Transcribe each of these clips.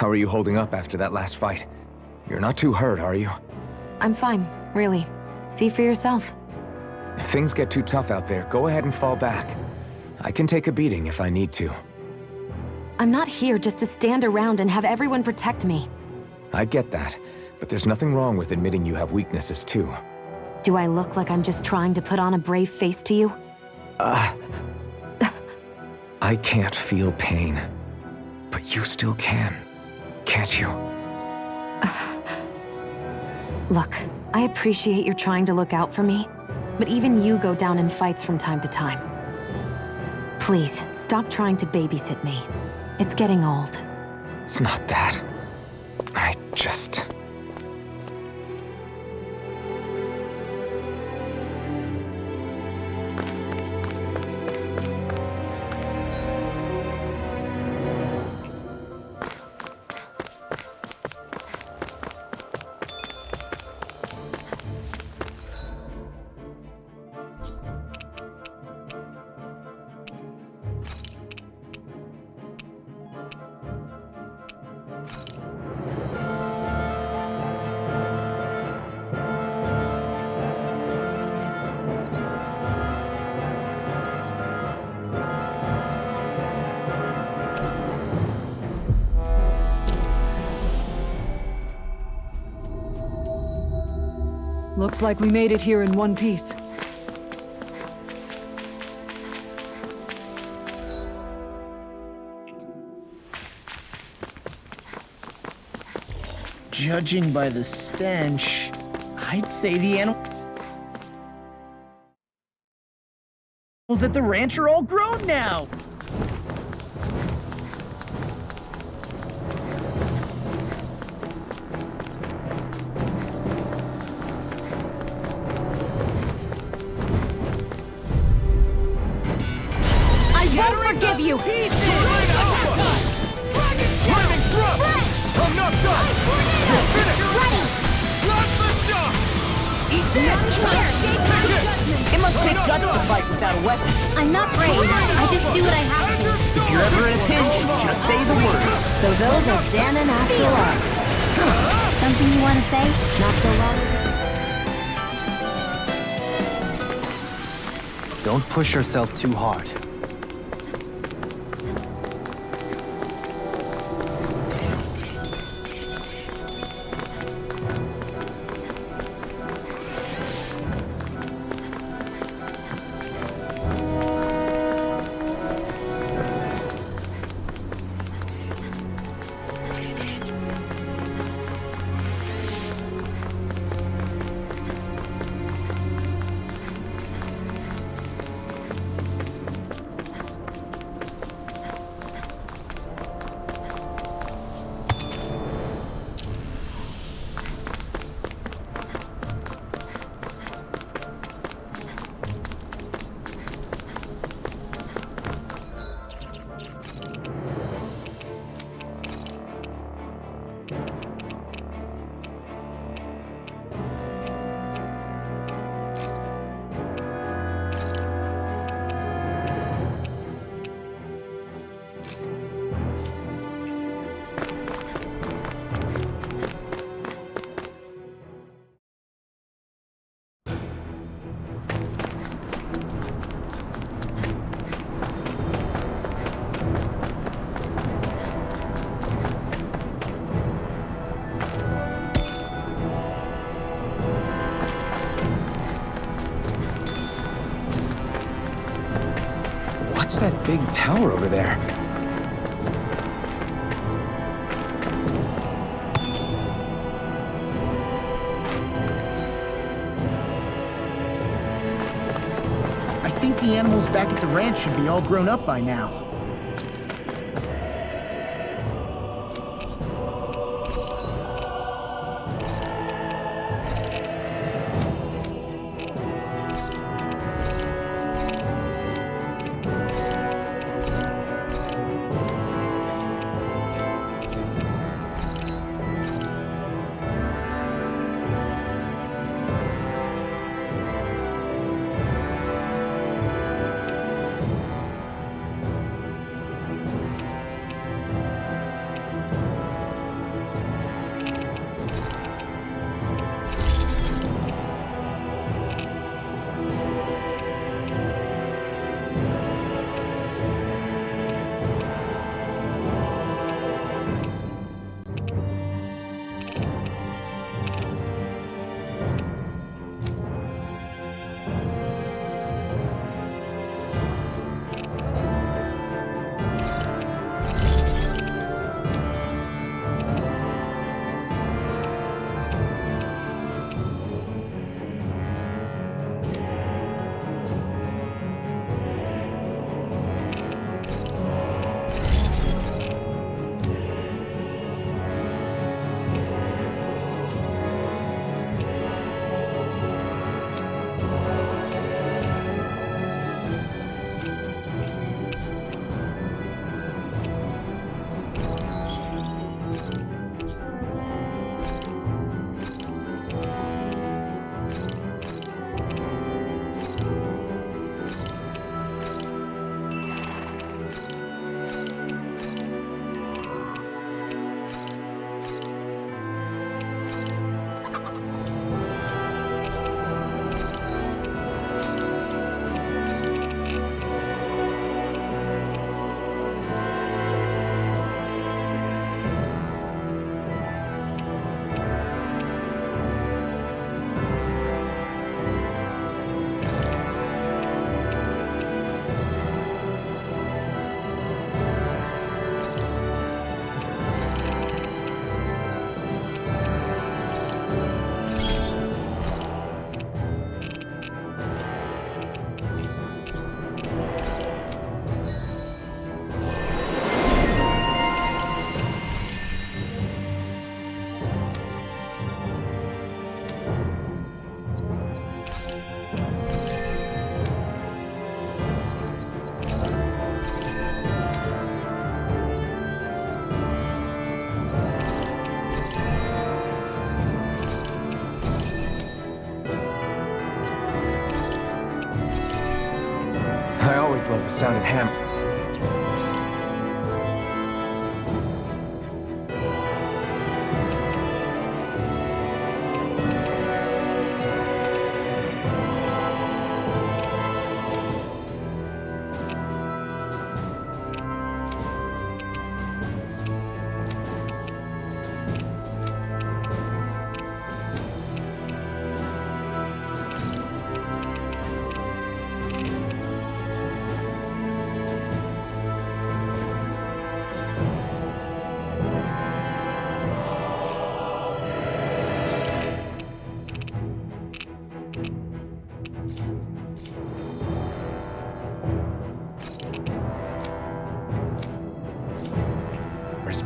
How are you holding up after that last fight? You're not too hurt, are you? I'm fine, really. See for yourself. If things get too tough out there, go ahead and fall back. I can take a beating if I need to. I'm not here just to stand around and have everyone protect me. I get that, but there's nothing wrong with admitting you have weaknesses too. Do I look like I'm just trying to put on a brave face to you? I can't feel pain. But you still can, can't you? Look, I appreciate you're trying to look out for me, but even you go down in fights from time to time. Please, stop trying to babysit me. It's getting old. It's not that. I just... Looks like we made it here in one piece. Judging by the stench, I'd say the animals at the ranch are all grown now. I won't forgive you! I'm not done! You're finished! Not the jump! It must take guts to fight without a weapon. I'm not brave. I just do what I have to. If you're ever in a pinch, just say the word. So those are Dan and Astral. Something you want to say? Not so long. Don't push yourself too hard. What's that big tower over there? I think the animals back at the ranch should be all grown up by now. love the sound of ham.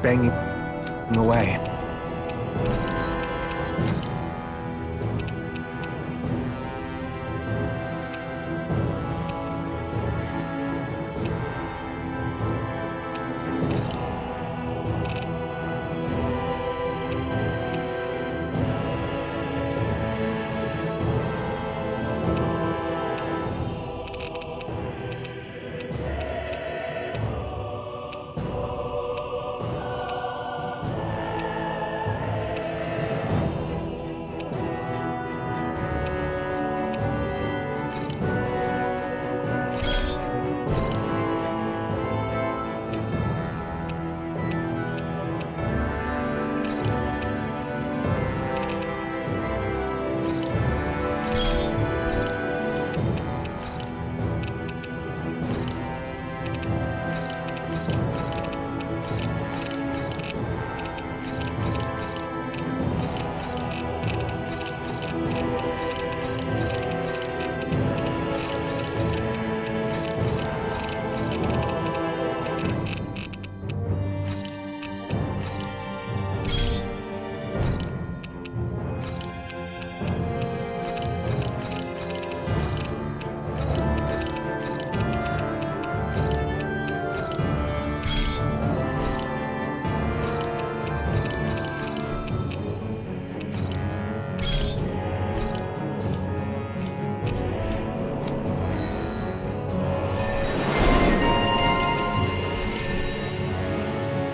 Banging away.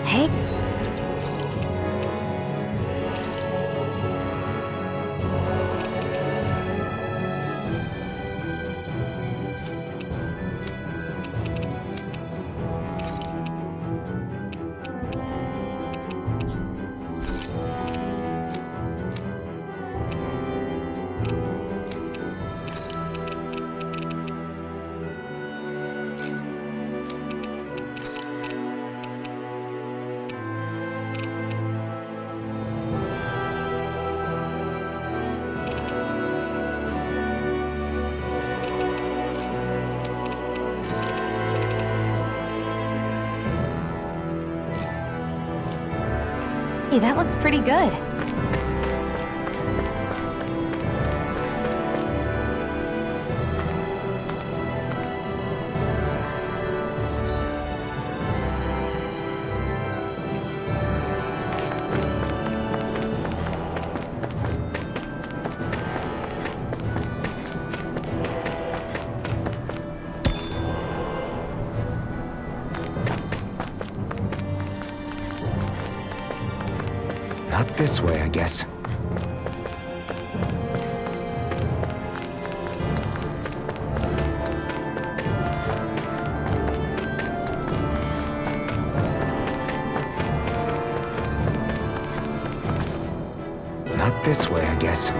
Hey. Hey, that looks pretty good. Not this way, I guess. Not this way, I guess.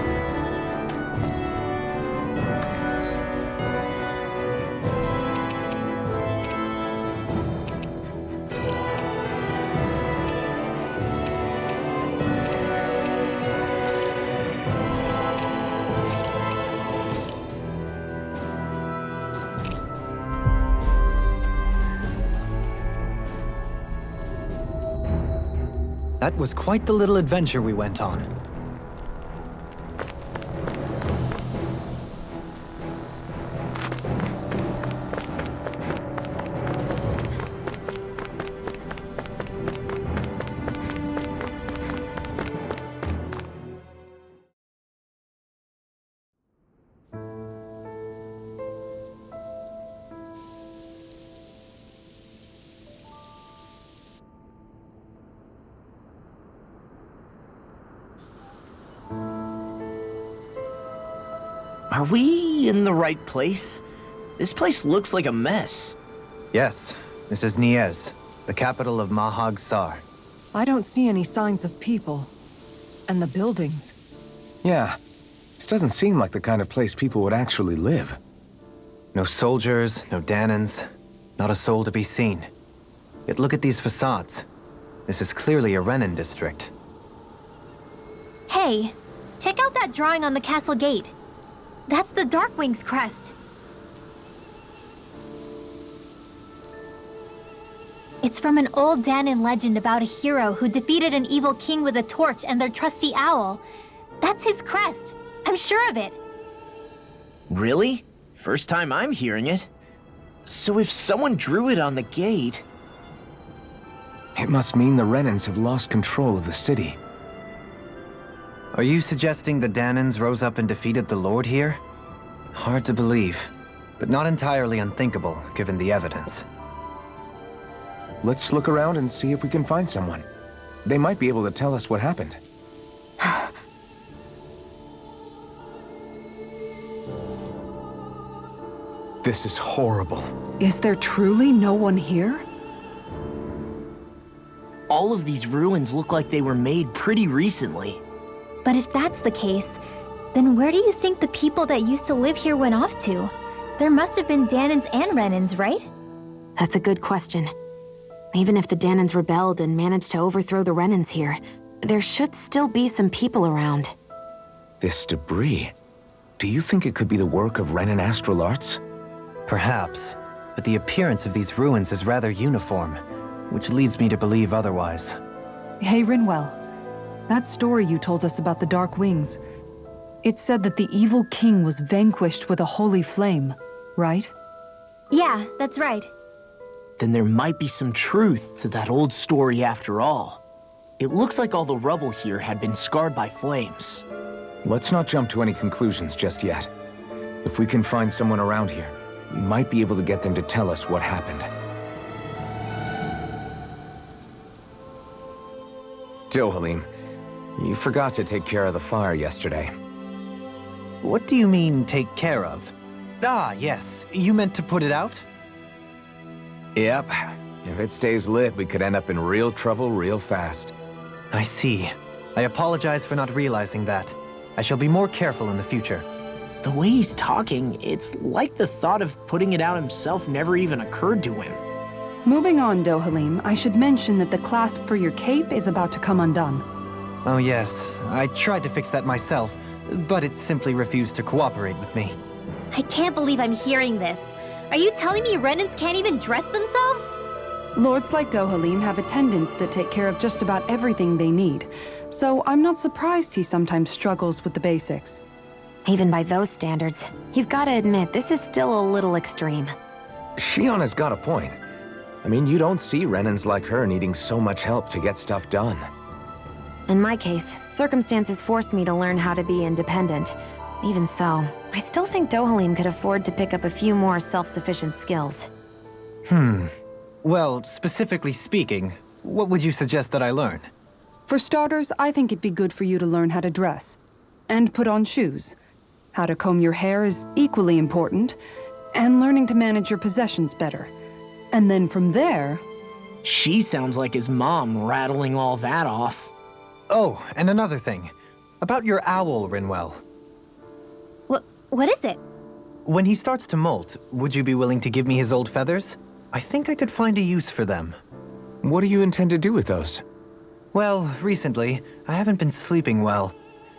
That was quite the little adventure we went on. Are we in the right place? This place looks like a mess. Yes, this is Niez, the capital of Mahag Sar. I don't see any signs of people. And the buildings. Yeah, this doesn't seem like the kind of place people would actually live. No soldiers, no Danans, not a soul to be seen. Yet look at these facades. This is clearly a Renan district. Hey, check out that drawing on the castle gate. That's the Darkwing's crest. It's from an old Danan legend about a hero who defeated an evil king with a torch and their trusty owl. That's his crest. I'm sure of it. Really? First time I'm hearing it. So if someone drew it on the gate... It must mean the Renans have lost control of the city. Are you suggesting the Danans rose up and defeated the Lord here? Hard to believe, but not entirely unthinkable, given the evidence. Let's look around and see if we can find someone. They might be able to tell us what happened. This is horrible. Is there truly no one here? All of these ruins look like they were made pretty recently. But if that's the case, then where do you think the people that used to live here went off to? There must have been Danans and Renans, right? That's a good question. Even if the Danans rebelled and managed to overthrow the Renans here, there should still be some people around. This debris. Do you think it could be the work of Renan astral arts? Perhaps, but the appearance of these ruins is rather uniform, which leads me to believe otherwise. Hey, Rinwell. That story you told us about the Dark Wings. It said that the evil king was vanquished with a holy flame, right? Yeah, that's right. Then there might be some truth to that old story after all. It looks like all the rubble here had been scarred by flames. Let's not jump to any conclusions just yet. If we can find someone around here, we might be able to get them to tell us what happened. Dohalim, you forgot to take care of the fire yesterday. What do you mean, take care of? Ah, yes. You meant to put it out? Yep. If it stays lit, we could end up in real trouble real fast. I see. I apologize for not realizing that. I shall be more careful in the future. The way he's talking, it's like the thought of putting it out himself never even occurred to him. Moving on, Dohalim, I should mention that the clasp for your cape is about to come undone. Oh yes, I tried to fix that myself, but it simply refused to cooperate with me. I can't believe I'm hearing this. Are you telling me Renans can't even dress themselves? Lords like Dohalim have attendants that take care of just about everything they need, so I'm not surprised he sometimes struggles with the basics. Even by those standards, you've got to admit this is still a little extreme. Shionna's got a point. I mean, you don't see Renans like her needing so much help to get stuff done. In my case, circumstances forced me to learn how to be independent. Even so, I still think Dohalim could afford to pick up a few more self-sufficient skills. Well, specifically speaking, what would you suggest that I learn? For starters, I think it'd be good for you to learn how to dress. And put on shoes. How to comb your hair is equally important. And learning to manage your possessions better. And then from there... She sounds like his mom rattling all that off. Oh, and another thing. About your owl, Rinwell. What is it? When he starts to molt, would you be willing to give me his old feathers? I think I could find a use for them. What do you intend to do with those? Well, recently, I haven't been sleeping well.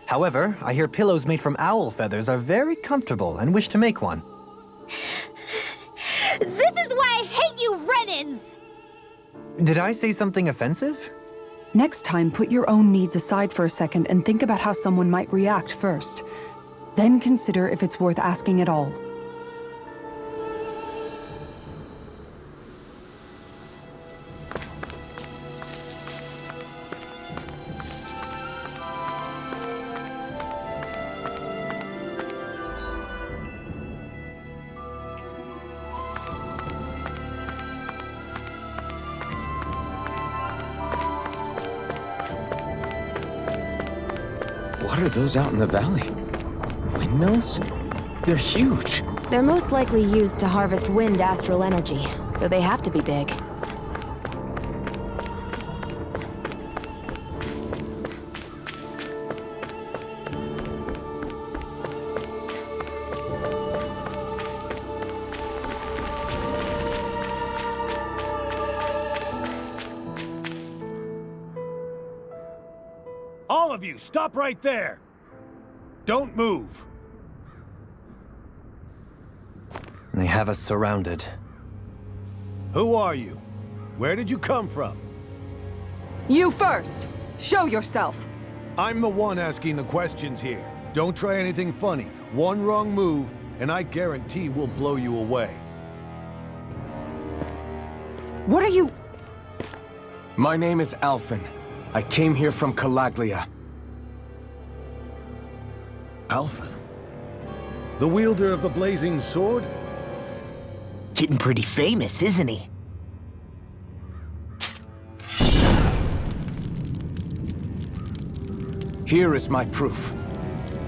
However, I hear pillows made from owl feathers are very comfortable and wish to make one. This is why I hate you, Renans! Did I say something offensive? Next time, put your own needs aside for a second and think about how someone might react first. Then consider if it's worth asking at all. What are those out in the valley? Windmills? They're huge. They're most likely used to harvest wind astral energy, so they have to be big. All of you, stop right there! Don't move! They have us surrounded. Who are you? Where did you come from? You first! Show yourself! I'm the one asking the questions here. Don't try anything funny. One wrong move, and I guarantee we'll blow you away. What are you... My name is Alphen. I came here from Calaglia. Alphen? The wielder of the blazing sword? Getting pretty famous, isn't he? Here is my proof.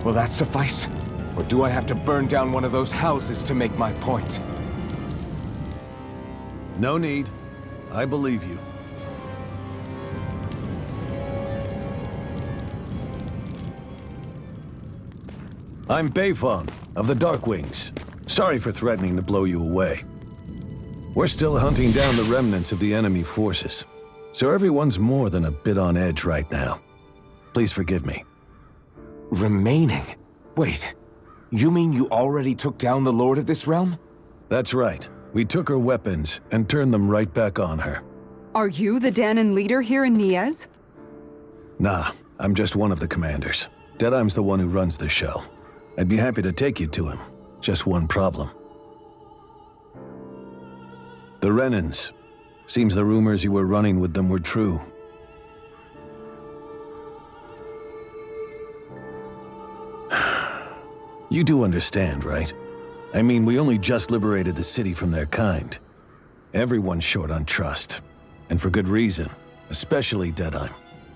Will that suffice? Or do I have to burn down one of those houses to make my point? No need. I believe you. I'm Beifong, of the Darkwings. Sorry for threatening to blow you away. We're still hunting down the remnants of the enemy forces, so everyone's more than a bit on edge right now. Please forgive me. Remaining? Wait, you mean you already took down the Lord of this realm? That's right. We took her weapons and turned them right back on her. Are you the Danon leader here in Niez? Nah, I'm just one of the commanders. Deadeye's the one who runs the show. I'd be happy to take you to him. Just one problem. The Renans. Seems the rumors you were running with them were true. You do understand, right? I mean, we only just liberated the city from their kind. Everyone's short on trust. And for good reason. Especially Deadeye.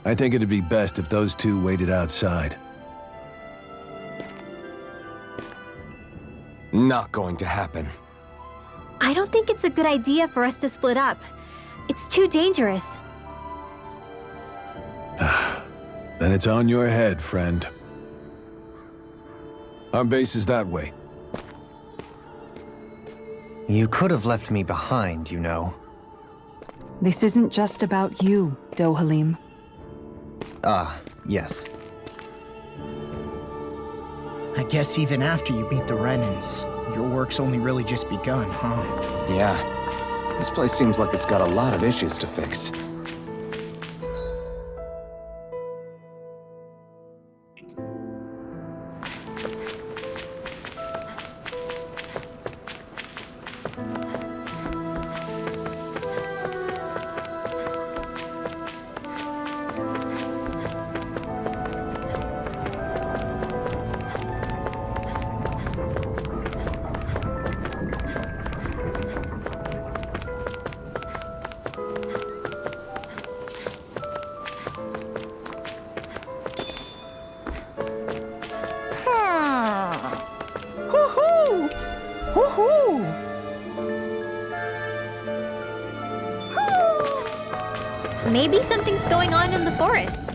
I think it'd be best if those two waited outside. Not going to happen. I don't think it's a good idea for us to split up. It's too dangerous. Then it's on your head, friend. Our base is that way. You could have left me behind, you know. This isn't just about you, Dohalim. Ah, yes. I guess even after you beat the Renans, your work's only really just begun, huh? Yeah. This place seems like it's got a lot of issues to fix. Maybe something's going on in the forest.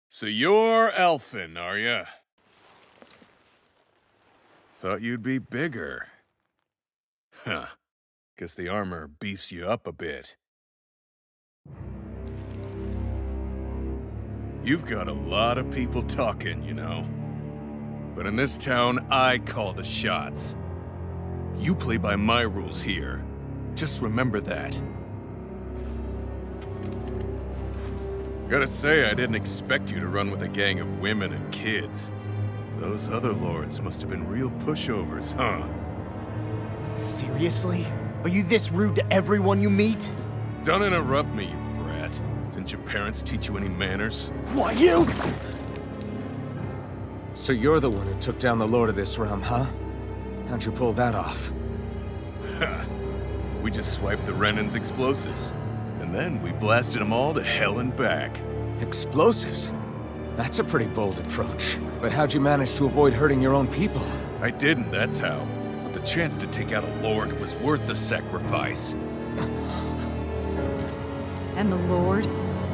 So you're Elfin, are ya? thought you'd be bigger. Huh. Guess the armor beefs you up a bit. You've got a lot of people talking, you know. But in this town, I call the shots. You play by my rules here. Just remember that. Gotta say, I didn't expect you to run with a gang of women and kids. Those other lords must have been real pushovers, huh? Seriously? Are you this rude to everyone you meet? Don't interrupt me, you brat. Didn't your parents teach you any manners? Why, you? So you're the one who took down the Lord of this realm, huh? How'd you pull that off? We just swiped the Renan's explosives. And then we blasted them all to hell and back. Explosives? That's a pretty bold approach. But how'd you manage to avoid hurting your own people? I didn't, that's how. But the chance to take out a lord was worth the sacrifice. And the Lord?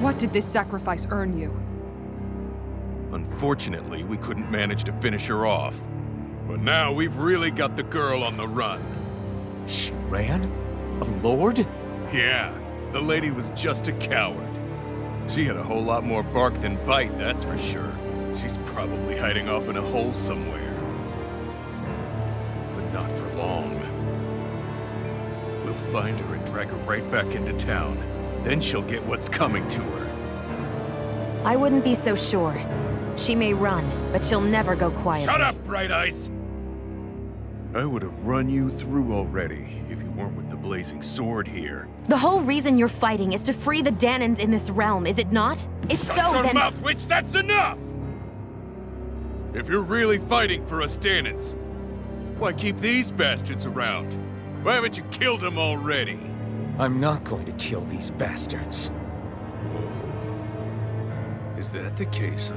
What did this sacrifice earn you? Unfortunately, we couldn't manage to finish her off. But now we've really got the girl on the run. She ran? A lord? Yeah, the lady was just a coward. She had a whole lot more bark than bite, that's for sure. She's probably hiding off in a hole somewhere. But not for long. We'll find her and drag her right back into town. Then she'll get what's coming to her. I wouldn't be so sure. She may run, but she'll never go quietly. Shut up, Bright Eyes! I would have run you through already if you weren't with the blazing sword here. The whole reason you're fighting is to free the Danans in this realm, is it not? If Shut so, your then— mouth, witch! That's enough! If you're really fighting for us Danans, why keep these bastards around? Why haven't you killed them already? I'm not going to kill these bastards. Whoa. Is that the case, huh?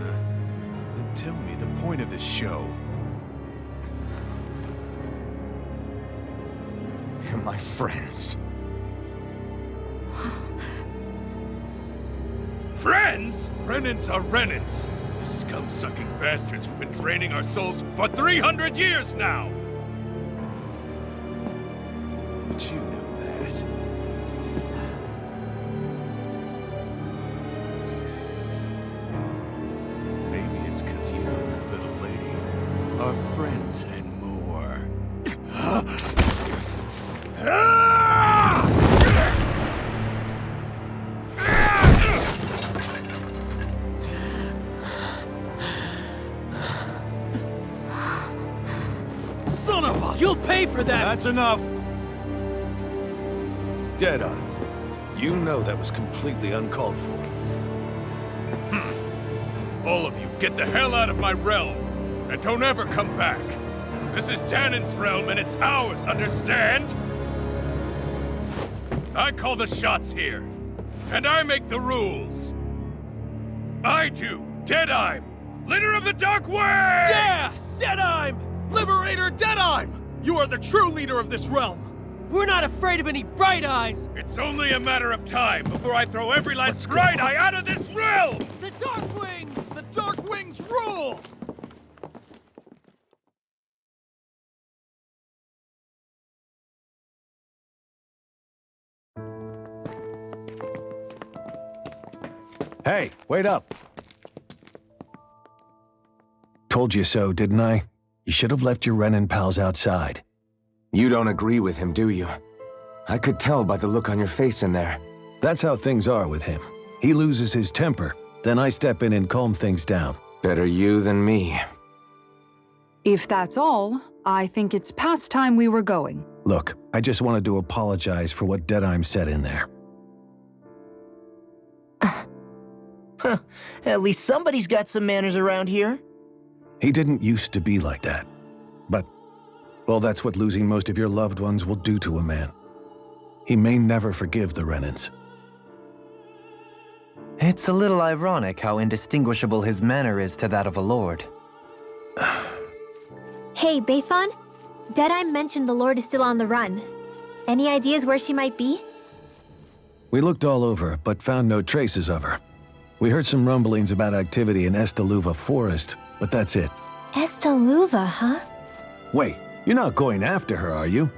Then tell me the point of this show. They're my friends. Friends? Renans are Renans. The scum-sucking bastards who've been draining our souls for 300 years now! But you know that. Maybe it's 'cause you and that little lady are friends and more. Son of a... You'll pay for that! That's enough! Deadeye, you know that was completely uncalled for. All of you, get the hell out of my realm! And don't ever come back! This is Danan's realm and it's ours, understand? I call the shots here. And I make the rules. I do, Deadeye, leader of the Dark Wings! Yeah! Deadeye! Liberator Deadeye! You are the true leader of this realm! We're not afraid of any Bright Eyes! It's only a matter of time before I throw every last Bright Eye out of this realm! The Dark Wings! The Dark Wings rule! Hey, wait up! Told you so, didn't I? You should have left your Renan pals outside. You don't agree with him, do you? I could tell by the look on your face in there. That's how things are with him. He loses his temper, then I step in and calm things down. Better you than me. If that's all, I think it's past time we were going. Look, I just wanted to apologize for what Deadeye said in there. At least somebody's got some manners around here. He didn't used to be like that. But, well, that's what losing most of your loved ones will do to a man. He may never forgive the Renans. It's a little ironic how indistinguishable his manner is to that of a lord. Hey, Bayfon? Deadeye mentioned the Lord is still on the run. Any ideas where she might be? We looked all over, but found no traces of her. We heard some rumblings about activity in Estaluva Forest, but that's it. Estaluva, huh? Wait, you're not going after her, are you?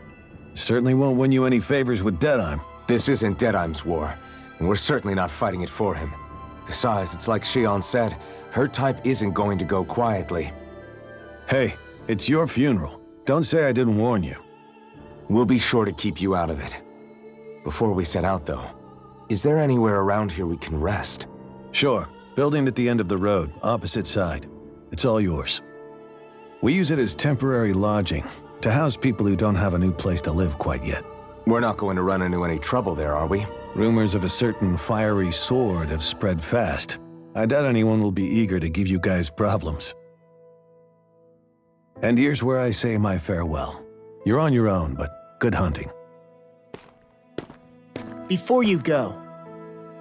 Certainly won't win you any favors with Deadheim. This isn't Deadheim's war, and we're certainly not fighting it for him. Besides, it's like Shion said, her type isn't going to go quietly. Hey, it's your funeral. Don't say I didn't warn you. We'll be sure to keep you out of it. Before we set out, though, is there anywhere around here we can rest? Sure. Building at the end of the road, opposite side. It's all yours. We use it as temporary lodging, to house people who don't have a new place to live quite yet. We're not going to run into any trouble there, are we? Rumors of a certain fiery sword have spread fast. I doubt anyone will be eager to give you guys problems. And here's where I say my farewell. You're on your own, but good hunting. Before you go,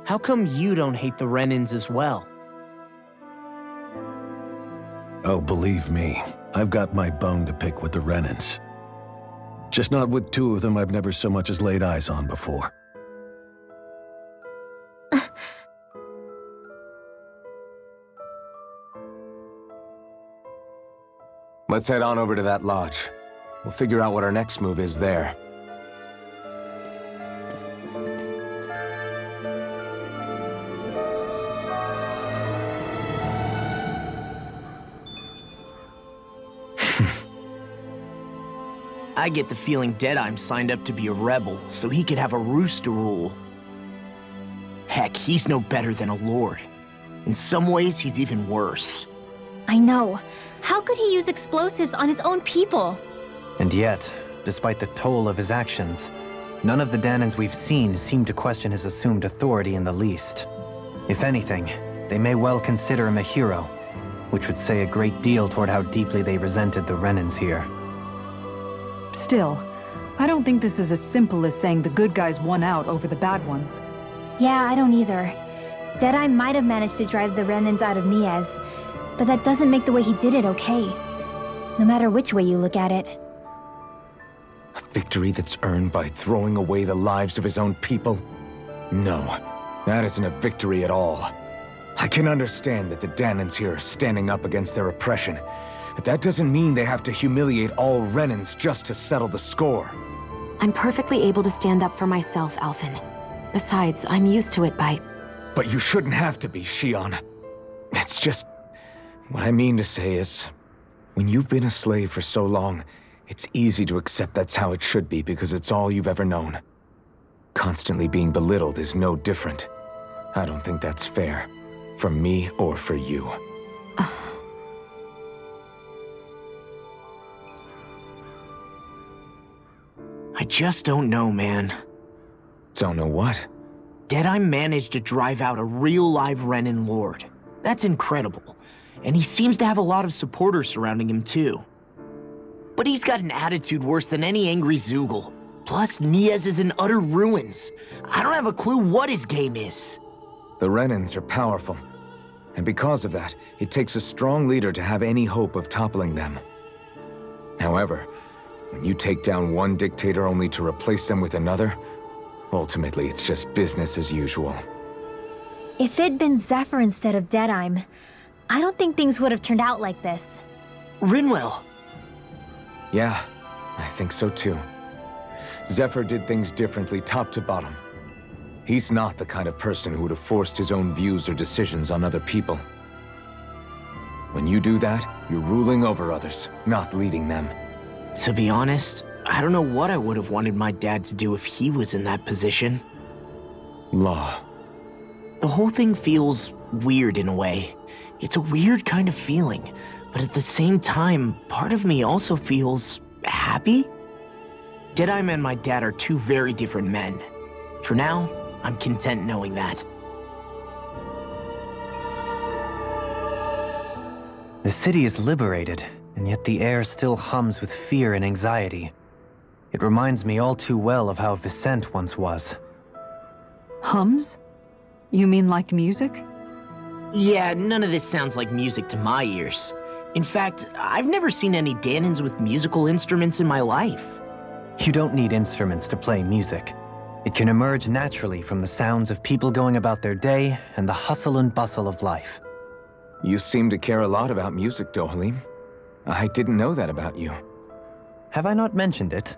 how come you don't hate the Renans as well? Oh, believe me, I've got my bone to pick with the Renans. Just not with two of them I've never so much as laid eyes on before. Let's head on over to that lodge. We'll figure out what our next move is there. I get the feeling Deadheim signed up to be a rebel so he could have a roost to rule. Heck, he's no better than a lord. In some ways, he's even worse. I know. How could he use explosives on his own people? And yet, despite the toll of his actions, none of the Danans we've seen seem to question his assumed authority in the least. If anything, they may well consider him a hero, which would say a great deal toward how deeply they resented the Renans here. Still, I don't think this is as simple as saying the good guys won out over the bad ones. Yeah, I don't either. Deadeye might have managed to drive the Renans out of Niez, but that doesn't make the way he did it okay. No matter which way you look at it. A victory that's earned by throwing away the lives of his own people? No, that isn't a victory at all. I can understand that the Danans here are standing up against their oppression, but that doesn't mean they have to humiliate all Renans just to settle the score. I'm perfectly able to stand up for myself, Alphen. Besides, I'm used to it by... But you shouldn't have to be, Shion. It's just... What I mean to say is, when you've been a slave for so long, it's easy to accept that's how it should be because it's all you've ever known. Constantly being belittled is no different. I don't think that's fair. For me or for you. I just don't know, man. Don't know what? Deadeye managed to drive out a real live Renan lord. That's incredible. And he seems to have a lot of supporters surrounding him too. But he's got an attitude worse than any angry Zoogle. Plus, Niez is in utter ruins. I don't have a clue what his game is. The Renans are powerful. And because of that, it takes a strong leader to have any hope of toppling them. However, when you take down one dictator only to replace them with another, ultimately it's just business as usual. If it'd been Zephyr instead of Deadeye, I don't think things would have turned out like this. Rinwell. Yeah, I think so too. Zephyr did things differently top to bottom. He's not the kind of person who would have forced his own views or decisions on other people. When you do that, you're ruling over others, not leading them. To be honest, I don't know what I would have wanted my dad to do if he was in that position. Law. The whole thing feels weird in a way. It's a weird kind of feeling, but at the same time, part of me also feels happy? Deadeye and my dad are two very different men. For now, I'm content knowing that. The city is liberated, and yet the air still hums with fear and anxiety. It reminds me all too well of how Vicente once was. Hums? You mean like music? Yeah, none of this sounds like music to my ears. In fact, I've never seen any Danans with musical instruments in my life. You don't need instruments to play music. It can emerge naturally from the sounds of people going about their day and the hustle and bustle of life. You seem to care a lot about music, Dohalim. I didn't know that about you. have I not mentioned it?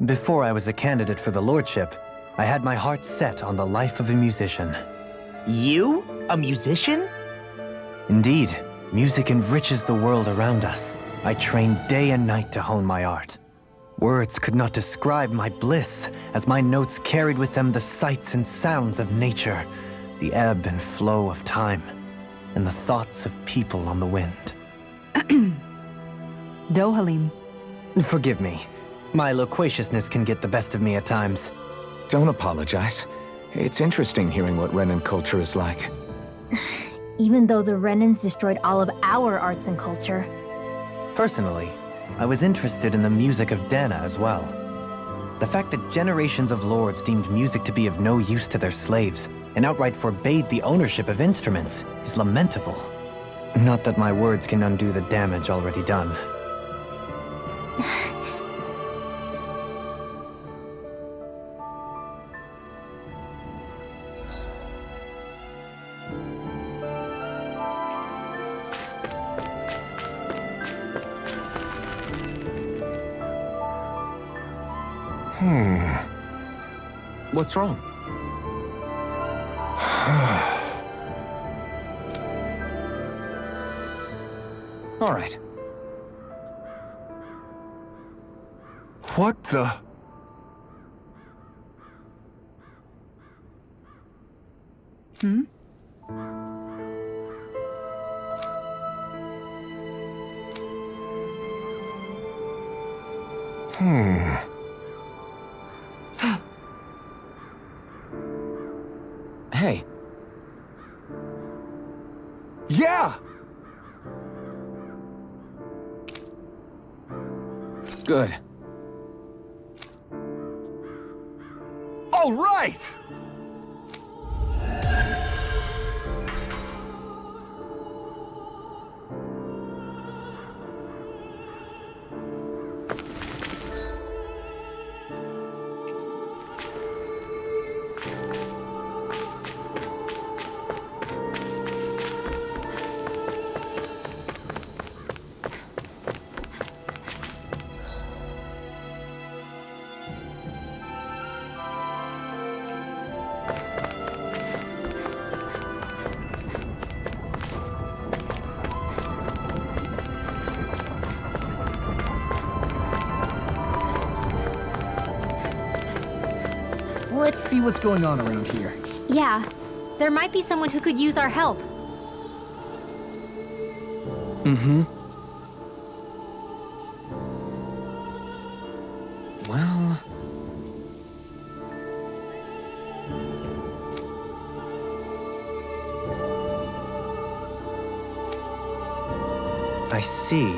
Before I was a candidate for the lordship, I had my heart set on the life of a musician. You? A musician? Indeed, music enriches the world around us. I trained day and night to hone my art. Words could not describe my bliss, as my notes carried with them the sights and sounds of nature, the ebb and flow of time, and the thoughts of people on the wind. Dohalim. Forgive me. My loquaciousness can get the best of me at times. Don't apologize. It's interesting hearing what Renan culture is like. Even though the Renans destroyed all of our arts and culture. Personally, I was interested in the music of Dana as well. The fact that generations of lords deemed music to be of no use to their slaves and outright forbade the ownership of instruments is lamentable. Not that my words can undo the damage already done. What's wrong? All right. What the? Hey, Yeah! good. All right! Let's see what's going on around here. Yeah, there might be someone who could use our help. Well... I see.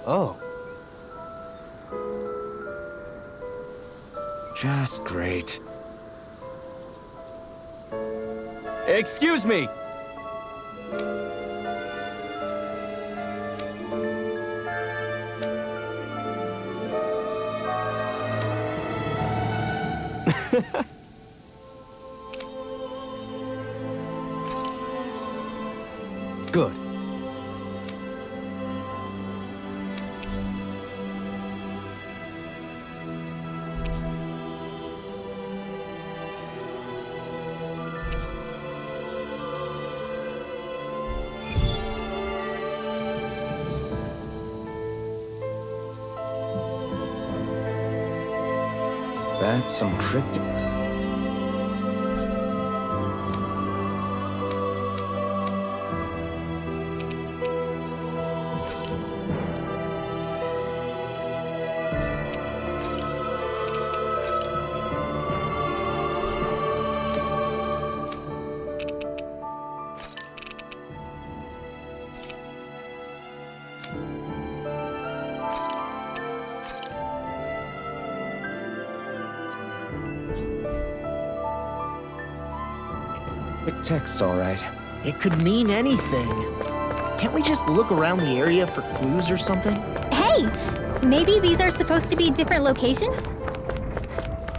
Oh. Just great. Excuse me! Good. That's some cryptic... Quick text, all right. It could mean anything. Can't we just look around the area for clues or something? Hey! Maybe these are supposed to be different locations?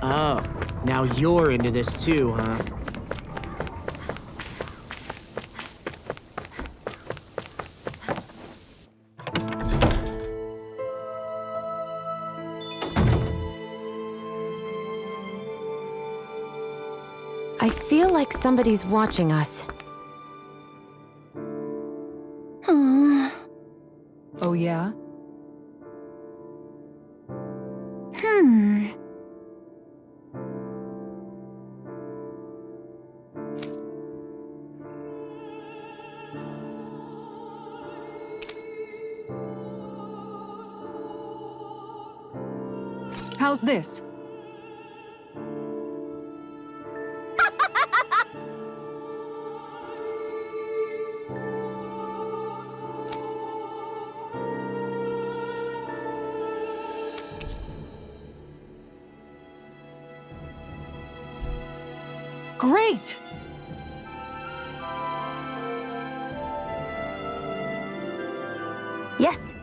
Oh, now you're into this too, huh? I feel like somebody's watching us. Oh, yeah? How's this? Great! Yes.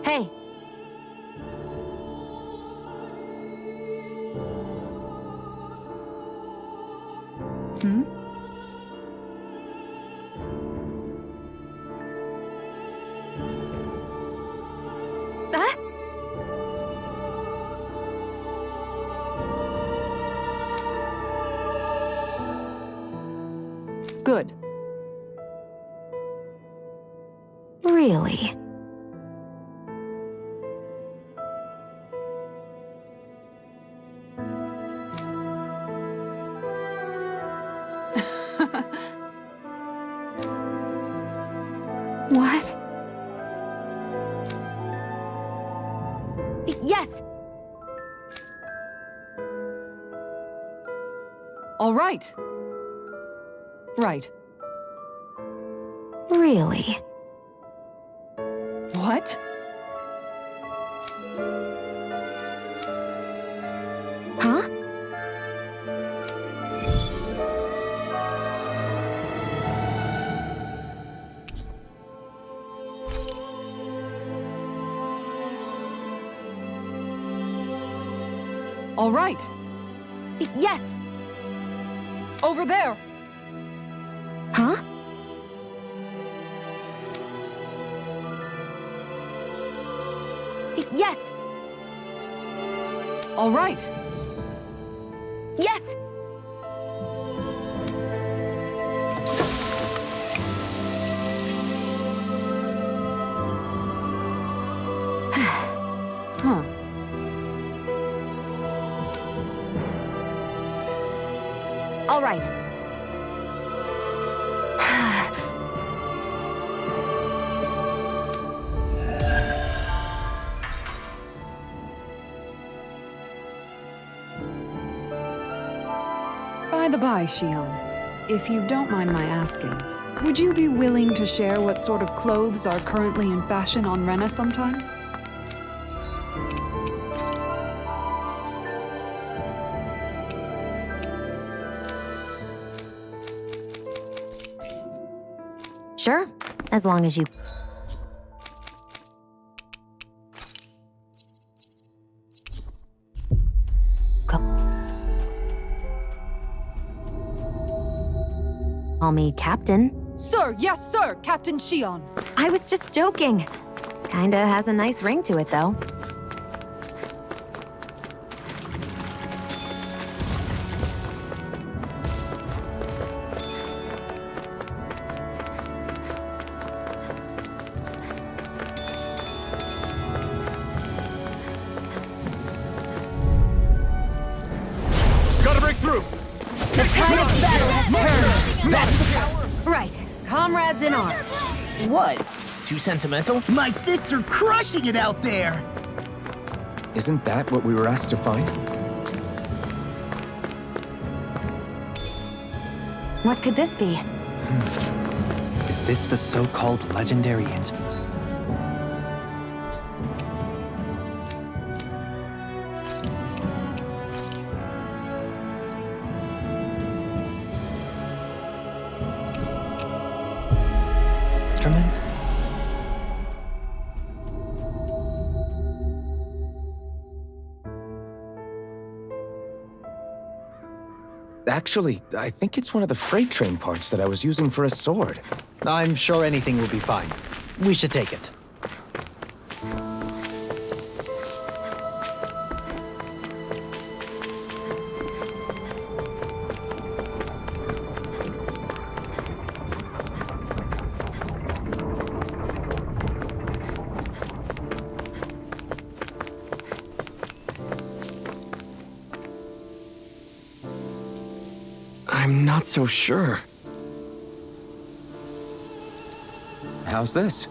Hey. Good. Really? What? Yes! All right. Right. Really? What? Huh? All right. Yes! Over there. Huh? Yes! All right. Yes! Huh. All right. By the by, Shion, if you don't mind my asking, would you be willing to share what sort of clothes are currently in fashion on Rena sometime? Sure, as long as you... Call me Captain. Sir, yes, sir, Captain Shion. I was just joking. Kinda has a nice ring to it, though. Gotta break through! The tide of battle has turned. That's the power. Right, comrades in arms. What? Too sentimental? My fists are crushing it out there! Isn't that what we were asked to find? What could this be? Is this the so-called legendary instrument? Actually, I think it's one of the freight train parts that I was using for a sword. I'm sure anything will be fine. We should take it. I'm not so sure. How's this?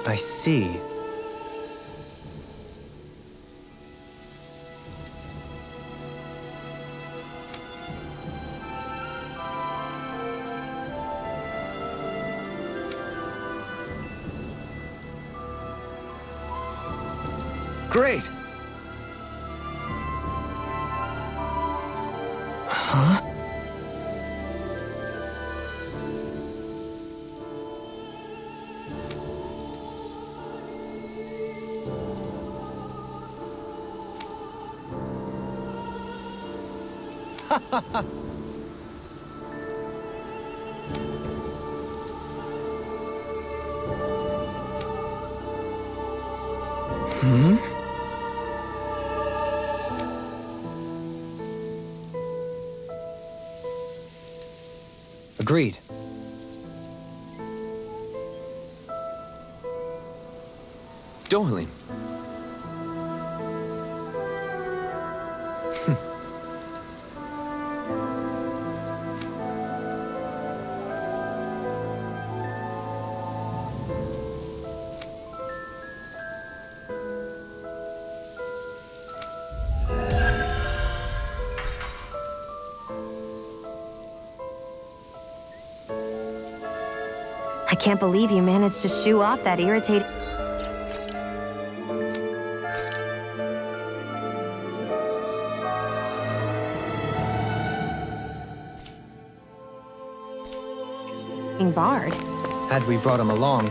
I see. Great! Huh? Hmm? Agreed. Darling. I can't believe you managed to shoo off that irritating... bard. Had we brought him along,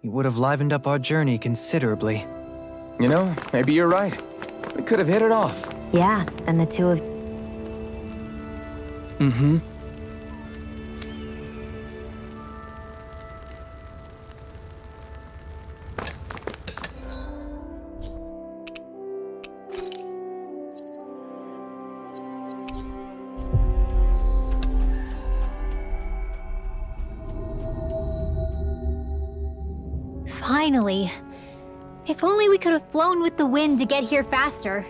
it would have livened up our journey considerably. You know, maybe you're right. We could have hit it off. Yeah, and the two of... Mm-hmm. Finally. If only we could have flown with the wind to get here faster.